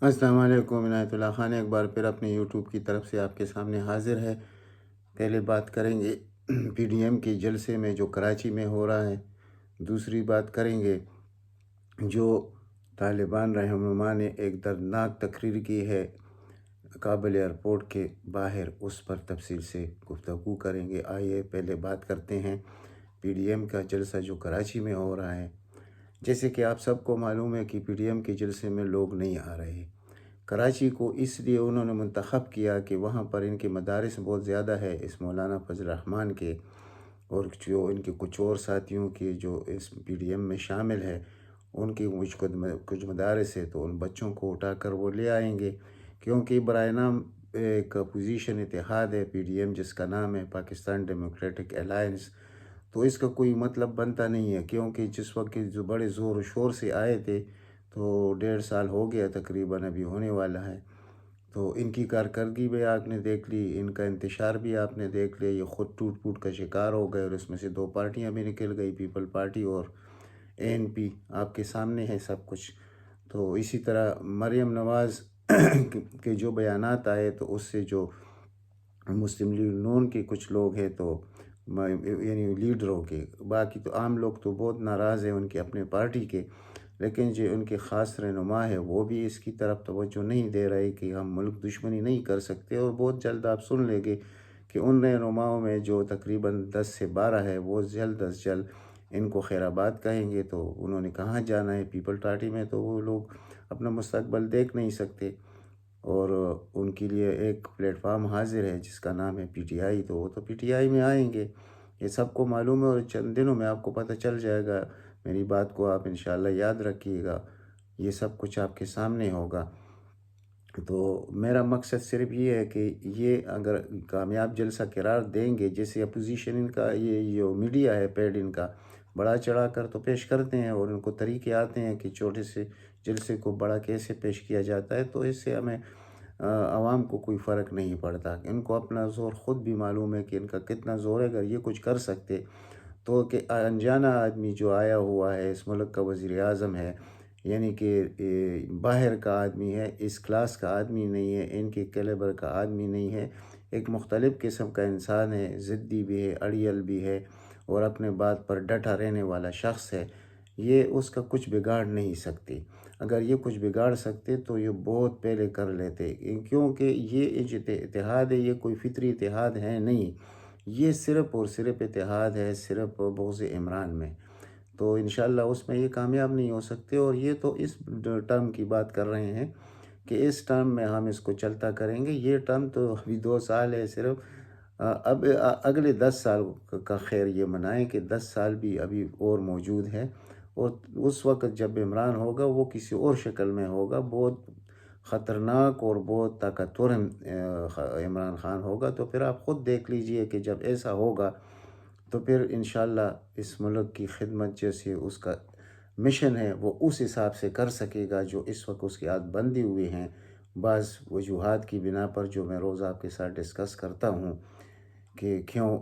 السلام علیکم، عنایت اللہ خان ایک بار پھر اپنے یوٹیوب کی طرف سے آپ کے سامنے حاضر ہے۔ پہلے بات کریں گے پی ڈی ایم کے جلسے میں جو کراچی میں ہو رہا ہے، دوسری بات کریں گے جو طالبان رہنما نے ایک دردناک تقریر کی ہے کابل ایئرپورٹ کے باہر، اس پر تفصیل سے گفتگو کریں گے۔ آئیے پہلے بات کرتے ہیں پی ڈی ایم کا جلسہ جو کراچی میں ہو رہا ہے۔ جیسے کہ آپ سب کو معلوم ہے کہ پی ڈی ایم کے جلسے میں لوگ نہیں آ رہے۔ کراچی کو اس لیے انہوں نے منتخب کیا کہ وہاں پر ان کے مدارس بہت زیادہ ہے، اس مولانا فضل الرحمان کے اور جو ان کے کچھ اور ساتھیوں کے جو اس پی ڈی ایم میں شامل ہے، ان کی کچھ مدارس ہے، تو ان بچوں کو اٹھا کر وہ لے آئیں گے، کیونکہ برائے نام ایک اپوزیشن اتحاد ہے پی ڈی ایم جس کا نام ہے پاکستان ڈیموکریٹک الائنس۔ تو اس کا کوئی مطلب بنتا نہیں ہے، کیونکہ جس وقت جو بڑے زور و شور سے آئے تھے تو 1.5 سال ہو گیا تقریباً، ابھی ہونے والا ہے۔ تو ان کی کارکردگی بھی آپ نے دیکھ لی، ان کا انتشار بھی آپ نے دیکھ لیا، یہ خود ٹوٹ پھوٹ کا شکار ہو گئے اور اس میں سے 2 پارٹیاں بھی نکل گئی، پیپل پارٹی اور ANP، آپ کے سامنے ہے سب کچھ۔ تو اسی طرح مریم نواز کے جو بیانات آئے تو اس سے جو مسلم لیگ نون کے کچھ لوگ ہیں تو یعنی لیڈروں کے، باقی تو عام لوگ تو بہت ناراض ہیں ان کے اپنے پارٹی کے، لیکن جو ان کے خاص رہنما ہے وہ بھی اس کی طرف توجہ نہیں دے رہے کہ ہم ملک دشمنی نہیں کر سکتے، اور بہت جلد آپ سن لیں گے کہ ان رہنماؤں میں جو تقریباً 10 سے 12 ہے وہ جلد از جلد ان کو خیر آباد کہیں گے۔ تو انہوں نے کہاں جانا ہے؟ پیپل پارٹی میں تو وہ لوگ اپنا مستقبل دیکھ نہیں سکتے، اور ان کے لیے ایک پلیٹ فارم حاضر ہے جس کا نام ہے PTI، تو وہ تو PTI میں آئیں گے، یہ سب کو معلوم ہے، اور چند دنوں میں آپ کو پتہ چل جائے گا۔ میری بات کو آپ انشاءاللہ یاد رکھیے گا، یہ سب کچھ آپ کے سامنے ہوگا۔ تو میرا مقصد صرف یہ ہے کہ یہ اگر کامیاب جلسہ قرار دیں گے، جیسے اپوزیشن ان کا یہ جو میڈیا ہے پیڈ ان کا بڑا چڑھا کر تو پیش کرتے ہیں، اور ان کو طریقے آتے ہیں کہ چھوٹے سے جلسے کو بڑا کیسے پیش کیا جاتا ہے، تو اس سے ہمیں عوام کو کوئی فرق نہیں پڑتا۔ ان کو اپنا زور خود بھی معلوم ہے کہ ان کا کتنا زور ہے، اگر یہ کچھ کر سکتے تو کہ انجانا آدمی جو آیا ہوا ہے اس ملک کا وزیر اعظم ہے، یعنی کہ باہر کا آدمی ہے، اس کلاس کا آدمی نہیں ہے، ان کے کیلیبر کا آدمی نہیں ہے، ایک مختلف قسم کا انسان ہے، ضدی بھی ہے، اڑیل بھی ہے، اور اپنے بات پر ڈٹا رہنے والا شخص ہے، یہ اس کا کچھ بگاڑ نہیں سکتے۔ اگر یہ کچھ بگاڑ سکتے تو یہ بہت پہلے کر لیتے، کیونکہ یہ جو اتحاد ہے یہ کوئی فطری اتحاد ہے نہیں، یہ صرف اور صرف اتحاد ہے صرف بغض عمران میں، تو انشاءاللہ اس میں یہ کامیاب نہیں ہو سکتے۔ اور یہ تو اس ٹرم کی بات کر رہے ہیں کہ اس ٹرم میں ہم اس کو چلتا کریں گے، یہ ٹرم تو ابھی 2 سال ہے صرف، اب اگلے 10 سال کا خیر یہ منائیں کہ 10 سال بھی ابھی اور موجود ہے، اور اس وقت جب عمران ہوگا وہ کسی اور شکل میں ہوگا، بہت خطرناک اور بہت طاقتور عمران خان ہوگا۔ تو پھر آپ خود دیکھ لیجئے کہ جب ایسا ہوگا تو پھر انشاءاللہ اس ملک کی خدمت جیسے اس کا مشن ہے وہ اس حساب سے کر سکے گا، جو اس وقت اس کے ہاتھ بندے ہوئے ہیں بعض وجوہات کی بنا پر، جو میں روز آپ کے ساتھ ڈسکس کرتا ہوں کہ کیوں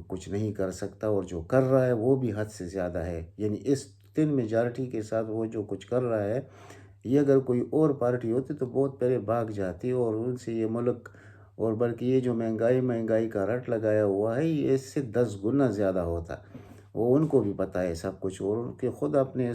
کچھ نہیں کر سکتا، اور جو کر رہا ہے وہ بھی حد سے زیادہ ہے، یعنی اس تن میجارٹی کے ساتھ وہ جو کچھ کر رہا ہے، یہ اگر کوئی اور پارٹی ہوتی تو بہت پہلے بھاگ جاتی، اور ان سے یہ ملک، اور بلکہ یہ جو مہنگائی کا رٹ لگایا ہوا ہے یہ اس سے 10 گنا زیادہ ہوتا، وہ ان کو بھی پتہ ہے سب کچھ، اور ان کے خود اپنے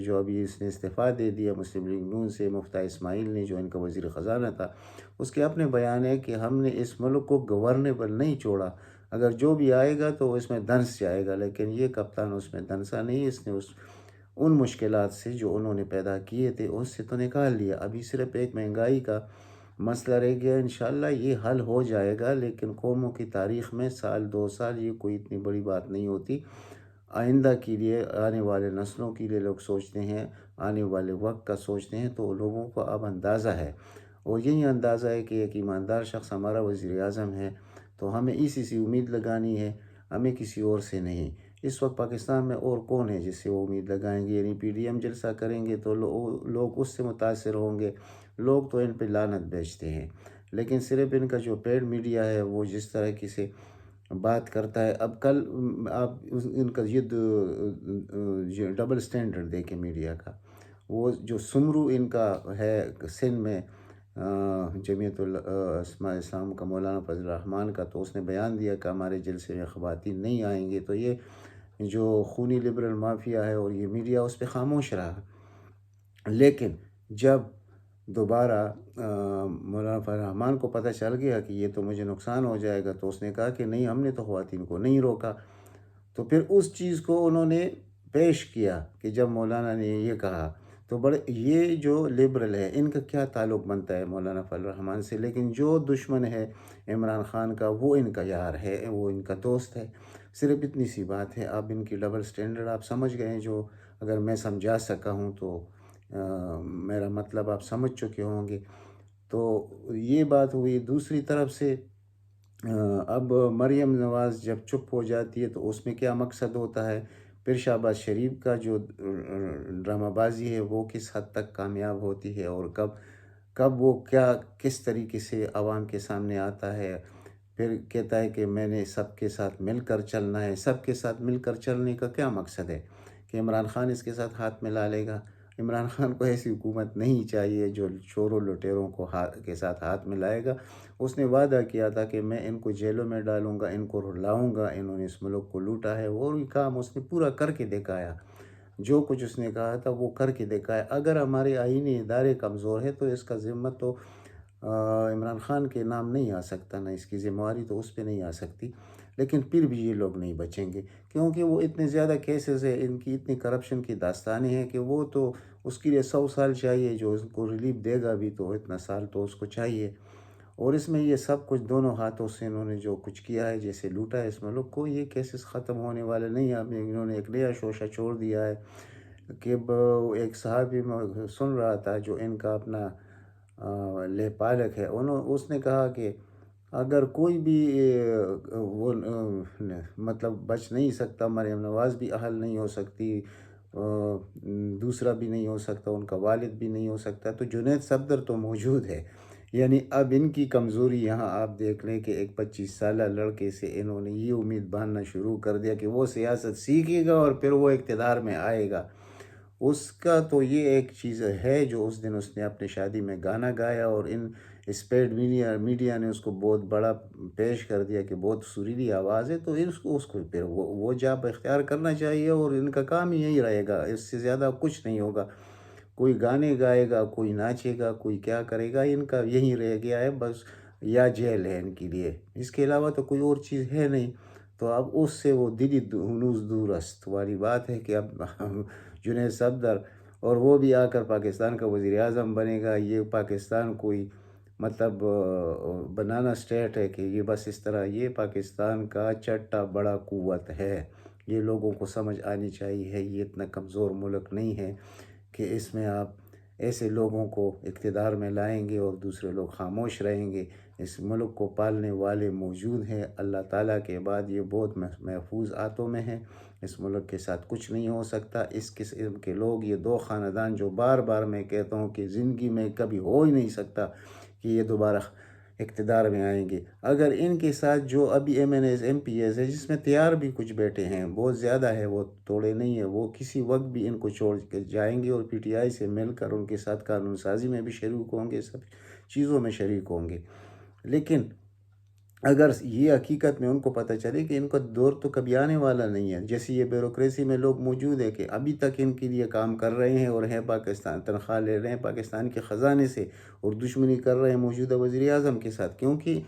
جو ابھی اس نے استعفیٰ دے دیا مسلم لیگ نون سے، مفتیٰ اسماعیل نے جو ان کا وزیر خزانہ تھا، اس کے اپنے بیان ہے کہ ہم نے اس ملک کو گورنیبل نہیں چھوڑا، اگر جو بھی آئے گا تو اس میں دنس جائے گا، لیکن یہ کپتان اس میں دنسا نہیں، اس نے ان مشکلات سے جو انہوں نے پیدا کیے تھے اس سے تو نکال لیا، ابھی صرف ایک مہنگائی کا مسئلہ رہ گیا، انشاءاللہ یہ حل ہو جائے گا، لیکن قوموں کی تاریخ میں سال 2 سال یہ کوئی اتنی بڑی بات نہیں ہوتی، آئندہ کے لیے، آنے والے نسلوں کے لیے لوگ سوچتے ہیں، آنے والے وقت کا سوچتے ہیں، تو لوگوں کو اب اندازہ ہے، اور یہی اندازہ ہے کہ ایک ایماندار شخص ہمارا وزیر اعظم ہے، تو ہمیں اسی سے امید لگانی ہے، ہمیں کسی اور سے نہیں۔ اس وقت پاکستان میں اور کون ہے جس سے وہ امید لگائیں گے؟ یعنی پی ڈی ایم جلسہ کریں گے تو لوگ اس سے متاثر ہوں گے، لوگ تو ان پہ لعنت بیچتے ہیں، لیکن صرف ان کا جو پیڈ میڈیا ہے وہ جس طرح کی سے بات کرتا ہے، اب کل آپ ان کا یہ ڈبل سٹینڈرڈ دیکھیں میڈیا کا، وہ جو سمرو ان کا ہے سندھ میں جمعیت اسماء اسلام کا مولانا فضل الرحمان کا، تو اس نے بیان دیا کہ ہمارے جلسے میں خواتین نہیں آئیں گے، تو یہ جو خونی لبرل مافیا ہے اور یہ میڈیا اس پہ خاموش رہا۔ لیکن جب دوبارہ مولانا فضل الرحمان کو پتہ چل گیا کہ یہ تو مجھے نقصان ہو جائے گا، تو اس نے کہا کہ نہیں، ہم نے تو خواتین کو نہیں روکا۔ تو پھر اس چیز کو انہوں نے پیش کیا کہ جب مولانا نے یہ کہا تو بڑے، یہ جو لبرل ہے ان کا کیا تعلق بنتا ہے مولانا فضل الرحمان سے، لیکن جو دشمن ہے عمران خان کا وہ ان کا یار ہے، وہ ان کا دوست ہے۔ صرف اتنی سی بات ہے، اب ان کی ڈبل سٹینڈرڈ آپ سمجھ گئے ہیں، جو اگر میں سمجھا سکا ہوں تو میرا مطلب آپ سمجھ چکے ہوں گے۔ تو یہ بات ہوئی۔ دوسری طرف سے اب مریم نواز جب چپ ہو جاتی ہے تو اس میں کیا مقصد ہوتا ہے؟ پھر شہباز شریف کا جو ڈرامہ بازی ہے وہ کس حد تک کامیاب ہوتی ہے، اور کب وہ کس طریقے سے عوام کے سامنے آتا ہے۔ پھر کہتا ہے کہ میں نے سب کے ساتھ مل کر چلنا ہے۔ سب کے ساتھ مل کر چلنے کا کیا مقصد ہے؟ کہ عمران خان اس کے ساتھ ہاتھ ملا لے گا؟ عمران خان کو ایسی حکومت نہیں چاہیے جو چوروں لٹیروں کو کے ساتھ ہاتھ ملائے گا۔ اس نے وعدہ کیا تھا کہ میں ان کو جیلوں میں ڈالوں گا، ان کو رلاؤں گا، انہوں نے اس ملک کو لوٹا ہے، وہ کام اس نے پورا کر کے دکھایا۔ جو کچھ اس نے کہا تھا وہ کر کے دکھایا۔ اگر ہمارے آئینی ادارے کمزور ہے تو اس کا ذمہ تو عمران خان کے نام نہیں آ سکتا، نہ اس کی ذمہ داری تو اس پہ نہیں آ سکتی۔ لیکن پھر بھی یہ لوگ نہیں بچیں گے، کیونکہ وہ اتنے زیادہ کیسز ہیں، ان کی اتنی کرپشن کی داستانیں ہیں کہ وہ تو اس کے لیے 100 سال چاہیے، جو اس کو ریلیف دے گا بھی تو اتنا سال تو اس کو چاہیے۔ اور اس میں یہ سب کچھ دونوں ہاتھوں سے انہوں نے جو کچھ کیا ہے، جیسے لوٹا ہے اس ملک کو، یہ کیسز ختم ہونے والے نہیں ہیں۔ اب انہوں نے ایک نیا شوشہ چھوڑ دیا ہے کہ ایک صحابی میں سن رہا تھا جو ان کا اپنا لے پالک ہے، اس نے کہا کہ اگر کوئی بھی وہ مطلب بچ نہیں سکتا، مریم نواز بھی اہل نہیں ہو سکتی، دوسرا بھی نہیں ہو سکتا، ان کا والد بھی نہیں ہو سکتا، تو جنید صفدر تو موجود ہے۔ یعنی اب ان کی کمزوری یہاں آپ دیکھ لیں کہ ایک 25 سالہ لڑکے سے انہوں نے یہ امید باندھنا شروع کر دیا کہ وہ سیاست سیکھے گا اور پھر وہ اقتدار میں آئے گا۔ اس کا تو یہ ایک چیز ہے جو اس دن اس نے اپنے شادی میں گانا گایا، اور اسپیڈ میڈیا نے اس کو بہت بڑا پیش کر دیا کہ بہت سریلی آواز ہے، تو اس کو پھر وہ جاب اختیار کرنا چاہیے، اور ان کا کام ہی یہی رہے گا، اس سے زیادہ کچھ نہیں ہوگا۔ کوئی گانے گائے گا، کوئی ناچے گا، کوئی کیا کرے گا، ان کا یہی رہ گیا ہے بس، یا جیل ہے ان کے لیے، اس کے علاوہ تو کوئی اور چیز ہے نہیں۔ تو اب اس سے وہ دلی ہنوز دور است والی بات ہے کہ اب جنید صفدر، اور وہ بھی آ کر پاکستان کا وزیر اعظم بنے گا۔ یہ پاکستان کوئی مطلب بنانا اسٹیٹ ہے کہ یہ بس اس طرح، یہ پاکستان کا چھٹا بڑا قوت ہے۔ یہ لوگوں کو سمجھ آنی چاہیے، یہ اتنا کمزور ملک نہیں ہے کہ اس میں آپ ایسے لوگوں کو اقتدار میں لائیں گے اور دوسرے لوگ خاموش رہیں گے۔ اس ملک کو پالنے والے موجود ہیں، اللہ تعالیٰ کے بعد یہ بہت محفوظ ہاتھوں میں ہے۔ اس ملک کے ساتھ کچھ نہیں ہو سکتا۔ اس قسم کے لوگ، یہ دو خاندان جو بار بار میں کہتا ہوں کہ زندگی میں کبھی ہو ہی نہیں سکتا کہ یہ دوبارہ اقتدار میں آئیں گے، اگر ان کے ساتھ جو ابھی M N Es M P Es ہے، جس میں تیار بھی کچھ بیٹھے ہیں، بہت زیادہ ہے، وہ توڑے نہیں ہیں، وہ کسی وقت بھی ان کو چھوڑ کے جائیں گے، اور پی ٹی آئی سے مل کر ان کے ساتھ قانون سازی میں بھی شریک ہوں گے، سب چیزوں میں شریک ہوں گے۔ لیکن اگر یہ حقیقت میں ان کو پتہ چلے کہ ان کا دور تو کبھی آنے والا نہیں ہے، جیسے یہ بیوروکریسی میں لوگ موجود ہیں کہ ابھی تک ان کے لیے کام کر رہے ہیں اور ہیں پاکستان، تنخواہ لے رہے ہیں پاکستان کے خزانے سے، اور دشمنی کر رہے ہیں موجودہ وزیر اعظم کے ساتھ، کیونکہ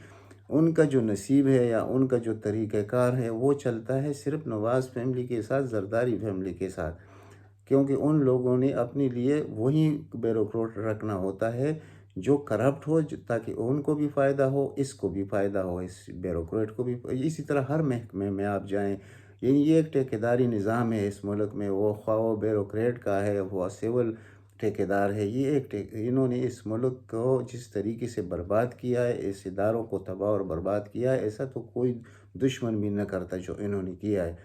ان کا جو نصیب ہے یا ان کا جو طریقہ کار ہے وہ چلتا ہے صرف نواز فیملی کے ساتھ، زرداری فیملی کے ساتھ، کیونکہ ان لوگوں نے اپنے لیے وہی بیوروکریٹ رکھنا ہوتا ہے جو کرپٹ ہو، تاکہ ان کو بھی فائدہ ہو، اس کو بھی فائدہ ہو، اس بیوروکریٹ کو بھی۔ اسی طرح ہر محکمے میں آپ جائیں، یعنی یہ ایک ٹھیکیداری نظام ہے اس ملک میں، وہ خواہ وہ بیوروکریٹ کا ہے، وہ سول ٹھیکیدار ہے، یہ انہوں نے اس ملک کو جس طریقے سے برباد کیا ہے، اس اداروں کو تباہ اور برباد کیا ہے، ایسا تو کوئی دشمن بھی نہ کرتا جو انہوں نے کیا ہے۔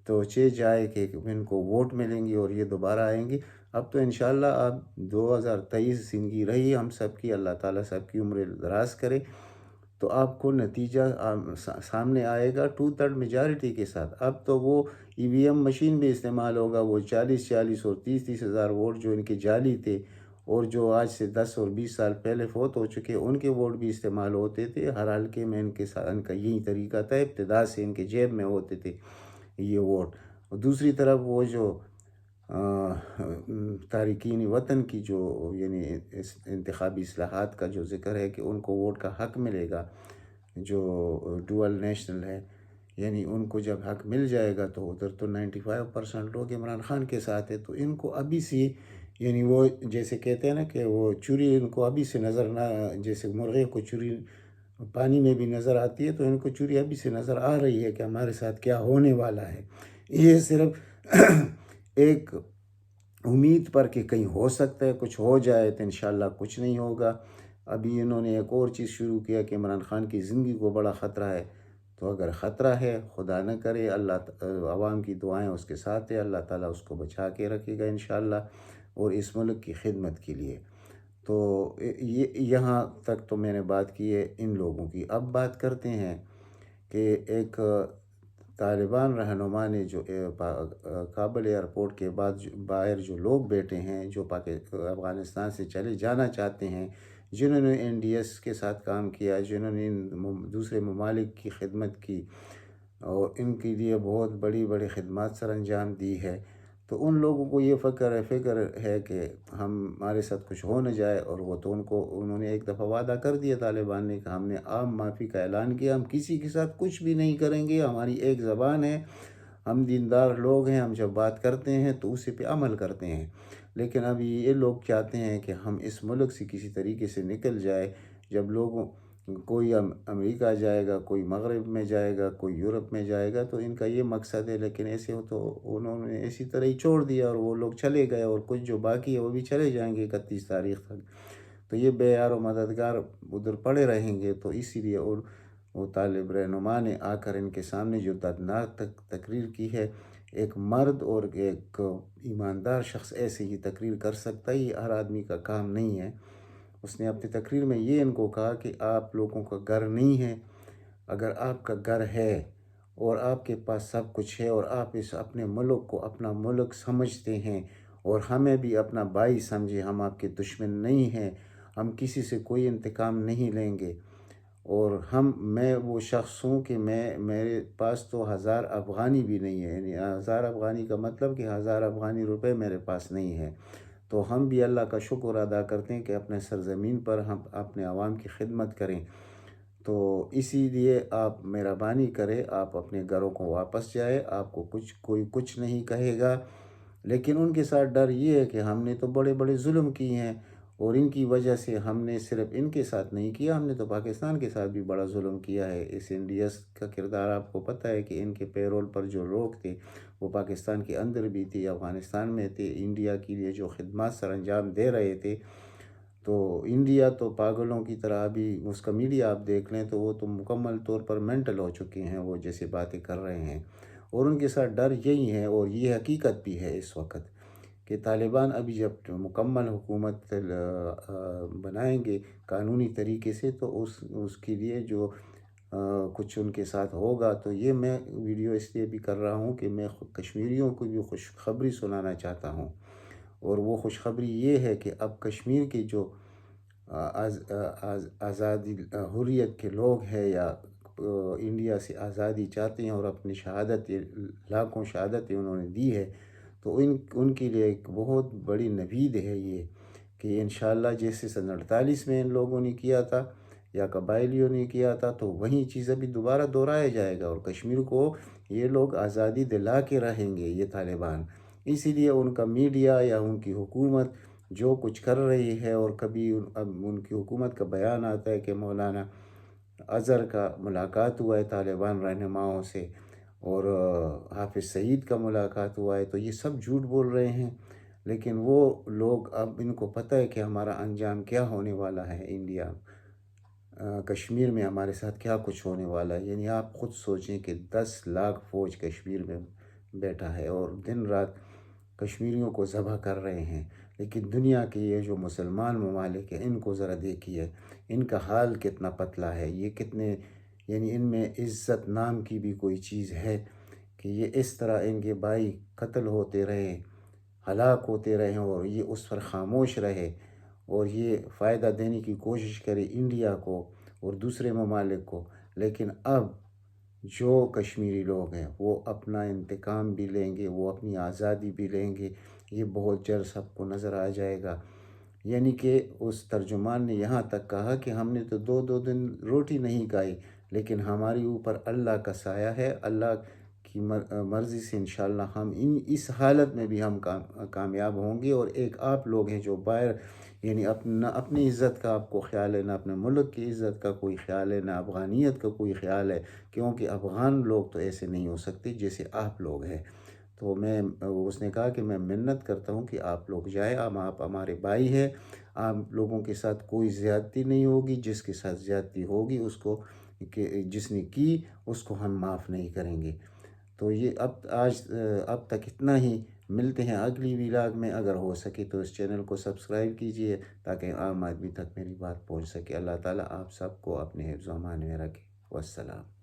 تو جائے کہ ان کو ووٹ ملیں گے اور یہ دوبارہ آئیں گے۔ اب تو انشاءاللہ اب 2023 زندگی رہی ہم سب کی، اللہ تعالیٰ سب کی عمر دراز کرے۔ تو آپ کو نتیجہ سامنے آئے گا 2/3 میجارٹی کے ساتھ۔ اب تو وہ EVM مشین بھی استعمال ہوگا، وہ 40 اور 30 ہزار ووٹ جو ان کے جعلی تھے اور جو آج سے 10 اور 20 سال پہلے فوت ہو چکے، ان کے ووٹ بھی استعمال ہوتے تھے۔ ہر حلقے میں ان کے ساتھ ان کا یہی طریقہ تھا، ابتدا سے ان کے جیب میں ہوتے تھے یہ ووٹ۔ اور دوسری طرف وہ جو تارکین وطن کی جو یعنی انتخابی اصلاحات کا جو ذکر ہے کہ ان کو ووٹ کا حق ملے گا، جو ڈوئل نیشنل ہے، یعنی ان کو جب حق مل جائے گا تو ادھر تو 95% لوگ عمران خان کے ساتھ ہے، تو ان کو ابھی سے یعنی وہ جیسے کہتے ہیں نا کہ وہ چوری ان کو ابھی سے نظر نہ، جیسے مرغے کو چوری پانی میں بھی نظر آتی ہے، تو ان کو چوری ابھی سے نظر آ رہی ہے کہ ہمارے ساتھ کیا ہونے والا ہے۔ یہ صرف ایک امید پر کہ کہیں ہو سکتا ہے کچھ ہو جائے، تو انشاءاللہ کچھ نہیں ہوگا۔ ابھی انہوں نے ایک اور چیز شروع کیا کہ عمران خان کی زندگی کو بڑا خطرہ ہے، تو اگر خطرہ ہے خدا نہ کرے، اللہ عوام کی دعائیں اس کے ساتھ ہے، اللہ تعالیٰ اس کو بچا کے رکھے گا انشاءاللہ، اور اس ملک کی خدمت کے لیے۔ تو یہاں تک تو میں نے بات کی ہے ان لوگوں کی۔ اب بات کرتے ہیں کہ ایک طالبان رہنما نے جو کابل ایئرپورٹ کے بعد باہر جو لوگ بیٹھے ہیں جو افغانستان سے چلے جانا چاہتے ہیں، جنہوں نے NDS کے ساتھ کام کیا، جنہوں نے دوسرے ممالک کی خدمت کی اور ان کے لیے بہت بڑی خدمات سر انجام دی ہے، تو ان لوگوں کو یہ فکر ہے کہ ہمارے ساتھ کچھ ہو نہ جائے، اور وہ تو انہوں نے ایک دفعہ وعدہ کر دیا طالبان نے کہ ہم نے عام معافی کا اعلان کیا، ہم کسی کے ساتھ کچھ بھی نہیں کریں گے، ہماری ایک زبان ہے، ہم دیندار لوگ ہیں، ہم جب بات کرتے ہیں تو اسی پہ عمل کرتے ہیں۔ لیکن اب یہ لوگ چاہتے ہیں کہ ہم اس ملک سے کسی طریقے سے نکل جائے۔ جب کوئی امریکہ جائے گا، کوئی مغرب میں جائے گا، کوئی یورپ میں جائے گا، تو ان کا یہ مقصد ہے، لیکن ایسے ہو تو انہوں نے اسی طرح ہی چھوڑ دیا اور وہ لوگ چلے گئے، اور کچھ جو باقی ہے وہ بھی چلے جائیں گے 31 تاریخ تک، تو یہ بے یار و مددگار ادھر پڑے رہیں گے۔ تو اسی لیے اور وہ طالب رہنما نے آ کر ان کے سامنے جو دردناک تقریر کی ہے، ایک مرد اور ایک ایماندار شخص ایسے ہی تقریر کر سکتا ہے، یہ ہر آدمی کا کام نہیں ہے۔ اس نے اپنی تقریر میں یہ ان کو کہا کہ آپ لوگوں کا گھر نہیں ہے، اگر آپ کا گھر ہے اور آپ کے پاس سب کچھ ہے اور آپ اس اپنے ملک کو اپنا ملک سمجھتے ہیں اور ہمیں بھی اپنا بھائی سمجھے، ہم آپ کے دشمن نہیں ہیں، ہم کسی سے کوئی انتقام نہیں لیں گے، اور میں وہ شخص ہوں کہ میرے پاس تو 1000 افغانی بھی نہیں ہے، یعنی 1000 افغانی کا مطلب کہ 1000 افغانی روپے میرے پاس نہیں ہے، تو ہم بھی اللہ کا شکر ادا کرتے ہیں کہ اپنے سرزمین پر ہم اپنے عوام کی خدمت کریں، تو اسی لیے آپ مہربانی کریں، آپ اپنے گھروں کو واپس جائیں، آپ کو کوئی کچھ نہیں کہے گا۔ لیکن ان کے ساتھ ڈر یہ ہے کہ ہم نے تو بڑے ظلم کیے ہیں، اور ان کی وجہ سے ہم نے صرف ان کے ساتھ نہیں کیا، ہم نے تو پاکستان کے ساتھ بھی بڑا ظلم کیا ہے۔ اس NDS کا کردار آپ کو پتہ ہے کہ ان کے پیرول پر جو لوگ تھے وہ پاکستان کے اندر بھی تھے، افغانستان میں تھے، انڈیا کے لیے جو خدمات سر انجام دے رہے تھے، تو انڈیا تو پاگلوں کی طرح ابھی اس کا میڈیا آپ دیکھ لیں تو وہ تو مکمل طور پر مینٹل ہو چکے ہیں، وہ جیسے باتیں کر رہے ہیں، اور ان کے ساتھ ڈر یہی ہے، اور یہ حقیقت بھی ہے اس وقت کہ طالبان ابھی جب مکمل حکومت بنائیں گے قانونی طریقے سے، تو اس کے لیے جو کچھ ان کے ساتھ ہوگا، تو یہ میں ویڈیو اس لیے بھی کر رہا ہوں کہ میں کشمیریوں کو بھی خوشخبری سنانا چاہتا ہوں، اور وہ خوشخبری یہ ہے کہ اب کشمیر کے جو آزادی حریت کے لوگ ہیں یا انڈیا سے آزادی چاہتے ہیں اور اپنی لاکھوں شہادتیں انہوں نے دی ہے، تو ان کے لیے ایک بہت بڑی نوید ہے یہ کہ انشاءاللہ جیسے 1948 میں ان لوگوں نے کیا تھا یا قبائلیوں نے کیا تھا، تو وہی چیز ابھی دوبارہ دہرایا جائے گا، اور کشمیر کو یہ لوگ آزادی دلا کے رہیں گے یہ طالبان۔ اسی لیے ان کا میڈیا یا ان کی حکومت جو کچھ کر رہی ہے، اور کبھی ان کی حکومت کا بیان آتا ہے کہ مولانا اظہر کا ملاقات ہوا ہے طالبان رہنماؤں سے، اور حافظ سعید کا ملاقات ہوا ہے، تو یہ سب جھوٹ بول رہے ہیں، لیکن وہ لوگ اب ان کو پتہ ہے کہ ہمارا انجام کیا ہونے والا ہے، انڈیا کشمیر میں ہمارے ساتھ کیا کچھ ہونے والا ہے۔ یعنی آپ خود سوچیں کہ 10 لاکھ فوج کشمیر میں بیٹھا ہے اور دن رات کشمیریوں کو ذبح کر رہے ہیں، لیکن دنیا کے یہ جو مسلمان ممالک ہیں ان کو ذرا دیکھیے، ان کا حال کتنا پتلا ہے، یہ کتنے یعنی ان میں عزت نام کی بھی کوئی چیز ہے کہ یہ اس طرح ان کے بھائی قتل ہوتے رہے، ہلاک ہوتے رہے اور یہ اس پر خاموش رہے اور یہ فائدہ دینے کی کوشش کرے انڈیا کو اور دوسرے ممالک کو۔ لیکن اب جو کشمیری لوگ ہیں وہ اپنا انتقام بھی لیں گے، وہ اپنی آزادی بھی لیں گے، یہ بہت جلد سب کو نظر آ جائے گا۔ یعنی کہ اس ترجمان نے یہاں تک کہا کہ ہم نے تو 2 دن روٹی نہیں کھائی، لیکن ہمارے اوپر اللہ کا سایہ ہے، اللہ کی مرضی سے انشاءاللہ ہم اس حالت میں بھی ہم کامیاب ہوں گے۔ اور ایک آپ لوگ ہیں جو باہر یعنی اپنی عزت کا آپ کو خیال ہے، نہ اپنے ملک کی عزت کا کوئی خیال ہے، نہ افغانیت کا کوئی خیال ہے، کیونکہ افغان لوگ تو ایسے نہیں ہو سکتے جیسے آپ لوگ ہیں۔ تو اس نے کہا کہ میں منت کرتا ہوں کہ آپ لوگ جائیں، آپ ہمارے بھائی ہیں، آپ لوگوں کے ساتھ کوئی زیادتی نہیں ہوگی، جس کے ساتھ زیادتی ہوگی اس کو جس نے کی اس کو ہم معاف نہیں کریں گے۔ تو یہ اب تک اتنا ہی، ملتے ہیں اگلی ولاگ میں۔ اگر ہو سکے تو اس چینل کو سبسکرائب کیجئے تاکہ عام آدمی تک میری بات پہنچ سکے۔ اللہ تعالیٰ آپ سب کو اپنے حفظ و امان میں رکھے۔ والسلام۔